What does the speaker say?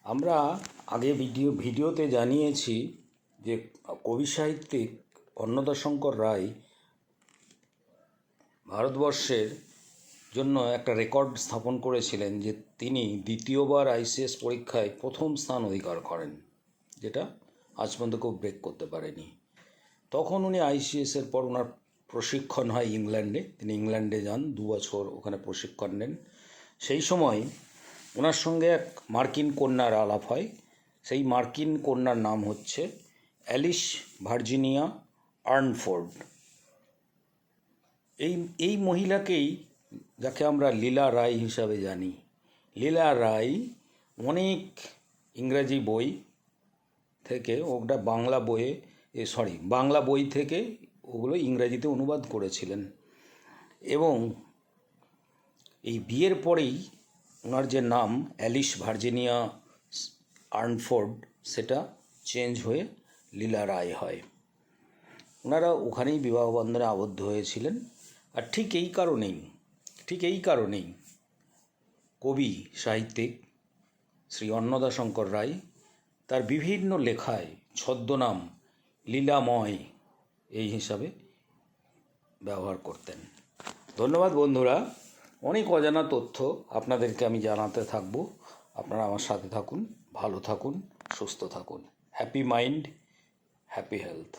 আমরা আগে ভিডিওতে জানিয়েছি যে কবি সাহিত্যিক অন্নদাশঙ্কর রায় ভারতবর্ষের জন্য একটা রেকর্ড স্থাপন করেছিলেন যে তিনি দ্বিতীয়বার আইসিএস পরীক্ষায় প্রথম স্থান অধিকার করেন, যেটা আজ পর্যন্ত কেউ ব্রেক করতে পারেনি। তখন উনি আইসিএসের পর ওনার প্রশিক্ষণ হয় ইংল্যান্ডে, তিনি ইংল্যান্ডে যান, 2 বছর ওখানে প্রশিক্ষণ নেন। সেই সময় ওনার সঙ্গে এক মার্কিন কন্যার আলাপ হয়। সেই মার্কিন কন্যার নাম হচ্ছে অ্যালিস ভার্জিনিয়া আর্নফোর্ড। এই মহিলাকেই, যাকে আমরা লীলা রায় হিসাবে জানি, লীলা রায় অনেক ইংরাজি বই থেকে ওটা বাংলা বই থেকে ওগুলো ইংরাজিতে অনুবাদ করেছিলেন। এবং এই বিয়ের পরেই ওনার যে নাম অ্যালিস ভার্জিনিয়া আর্নফোর্ড, সেটা চেঞ্জ হয়ে লীলা রায় হয়। ওনারা ওখানেই বিবাহ বন্ধনে আবদ্ধ হয়েছিলেন। আর ঠিক এই কারণেই কবি সাহিত্যিক শ্রী অন্নদাশঙ্কর রায় তার বিভিন্ন লেখায় ছদ্মনাম লীলাময় এই হিসাবে ব্যবহার করতেন। ধন্যবাদ বন্ধুরা, অনেক অজানা তথ্য আপনাদেরকে আমি জানাতে থাকবো। আপনারা আমার সাথে থাকুন, ভালো থাকুন, সুস্থ থাকুন। Happy mind, happy health.